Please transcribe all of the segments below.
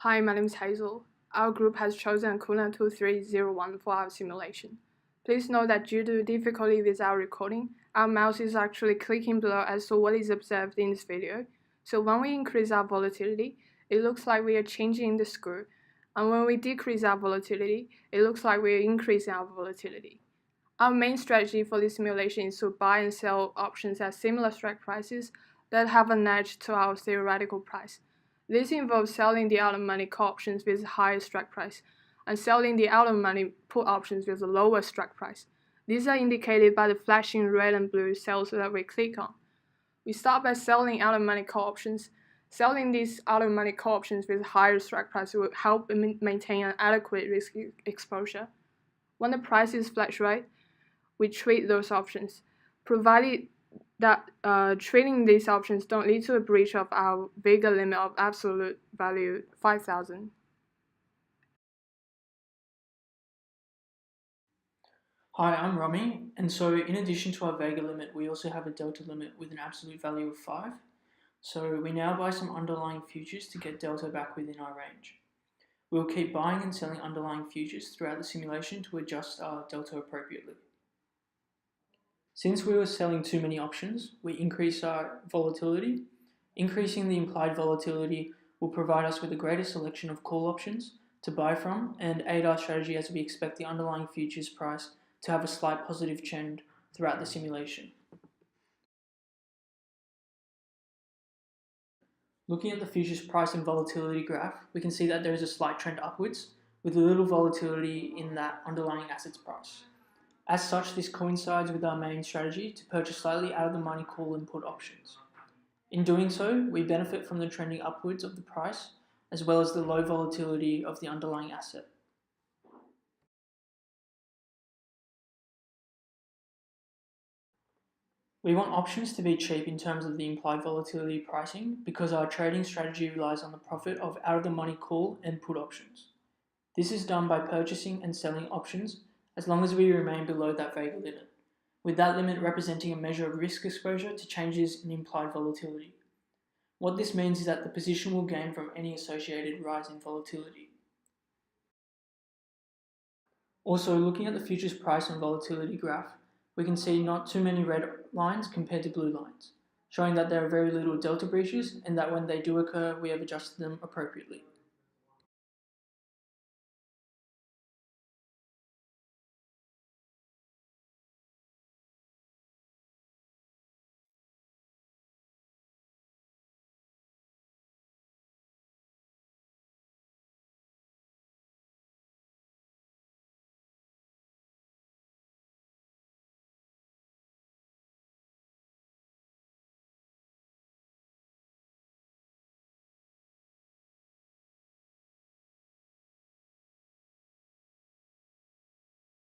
Hi, my name is Hazel. Our group has chosen coolant 2301 for our simulation. Please note that due to difficulty with our recording, our mouse is actually clicking below as to what is observed in this video. So when we increase our volatility, it looks like we are changing the screw. And when we decrease our volatility, it looks like we are increasing our volatility. Our main strategy for this simulation is to buy and sell options at similar strike prices that have an edge to our theoretical price. This involves selling the out-of-money call options with a higher strike price and selling the out-of-money put options with a lower strike price. These are indicated by the flashing red and blue cells that we click on. We start by selling out-of-money call options. Selling these out-of-money call options with a higher strike price will help maintain an adequate risk exposure. When the price is fluctuate, we trade those options, provided that trading these options don't lead to a breach of our Vega limit of absolute value 5,000. Hi, I'm Rami, and so in addition to our Vega limit, we also have a delta limit with an absolute value of 5. So we now buy some underlying futures to get delta back within our range. We'll keep buying and selling underlying futures throughout the simulation to adjust our delta appropriately. Since we were selling too many options, we increase our volatility. Increasing the implied volatility will provide us with a greater selection of call options to buy from and aid our strategy as we expect the underlying futures price to have a slight positive trend throughout the simulation. Looking at the futures price and volatility graph, we can see that there is a slight trend upwards with a little volatility in that underlying assets price. As such, this coincides with our main strategy to purchase slightly out of the money call and put options. In doing so, we benefit from the trending upwards of the price as well as the low volatility of the underlying asset. We want options to be cheap in terms of the implied volatility pricing because our trading strategy relies on the profit of out of the money call and put options. This is done by purchasing and selling options as long as we remain below that Vega limit, with that limit representing a measure of risk exposure to changes in implied volatility. What this means is that the position will gain from any associated rise in volatility. Also, looking at the futures price and volatility graph, we can see not too many red lines compared to blue lines, showing that there are very little delta breaches and that when they do occur, we have adjusted them appropriately.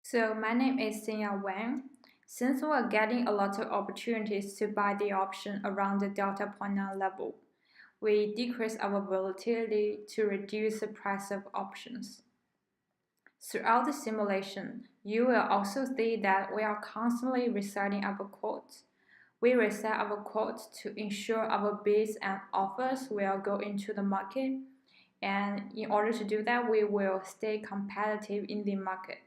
So my name is Xingya Wang. Since we're getting a lot of opportunities to buy the option around the delta 0.9 level, we decrease our volatility to reduce the price of options. Throughout the simulation, you will also see that we are constantly resetting our quotes. We reset our quotes to ensure our bids and offers will go into the market, and in order to do that, we will stay competitive in the market.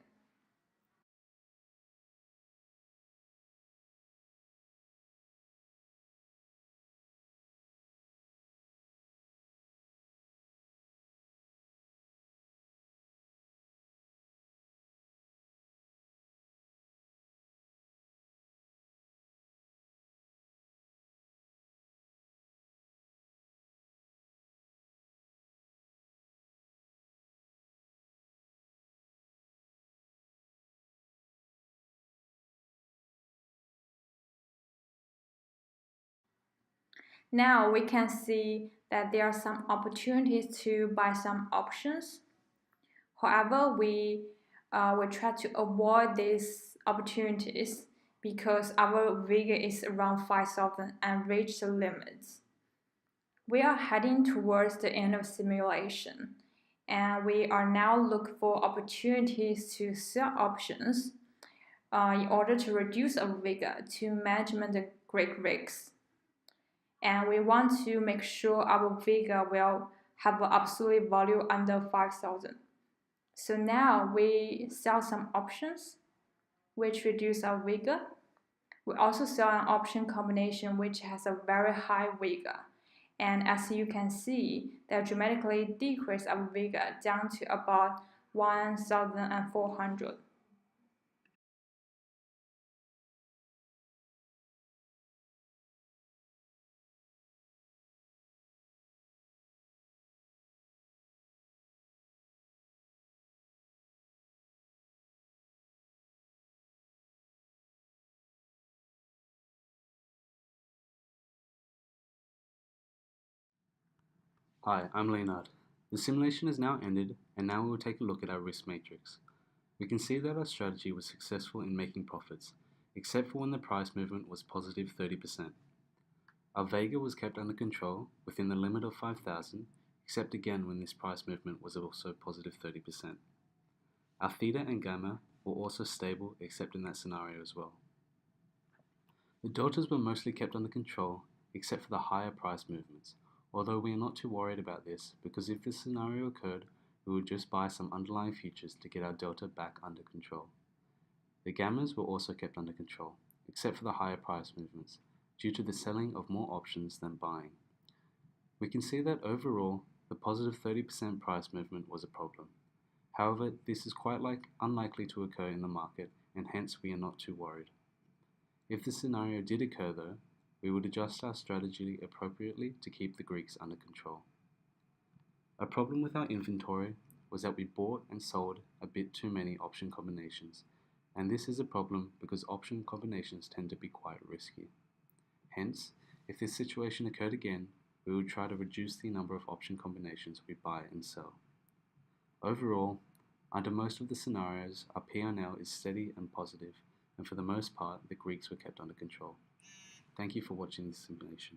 Now we can see that there are some opportunities to buy some options. However, we try to avoid these opportunities because our Vega is around 5,000 and reach the limits. We are heading towards the end of simulation, and we are now looking for opportunities to sell options in order to reduce our Vega to manage the great risks. And we want to make sure our Vega will have an absolute value under 5,000. So now we sell some options which reduce our vigor. We also sell an option combination which has a very high vigor. And as you can see, they dramatically decrease our vigor down to about 1,400. Hi, I'm Leonard. The simulation has now ended, and now we will take a look at our risk matrix. We can see that our strategy was successful in making profits, except for when the price movement was positive 30%. Our Vega was kept under control within the limit of 5,000, except again when this price movement was also positive 30%. Our Theta and Gamma were also stable except in that scenario as well. The deltas were mostly kept under control except for the higher price movements, although we are not too worried about this because if this scenario occurred, we would just buy some underlying futures to get our delta back under control. The gammas were also kept under control, except for the higher price movements, due to the selling of more options than buying. We can see that overall, the positive 30% price movement was a problem. However, this is quite unlikely to occur in the market, and hence we are not too worried. If the scenario did occur though, we would adjust our strategy appropriately to keep the Greeks under control. A problem with our inventory was that we bought and sold a bit too many option combinations, and this is a problem because option combinations tend to be quite risky. Hence, if this situation occurred again, we would try to reduce the number of option combinations we buy and sell. Overall, under most of the scenarios, our P&L is steady and positive, and for the most part, the Greeks were kept under control. Thank you for watching this simulation.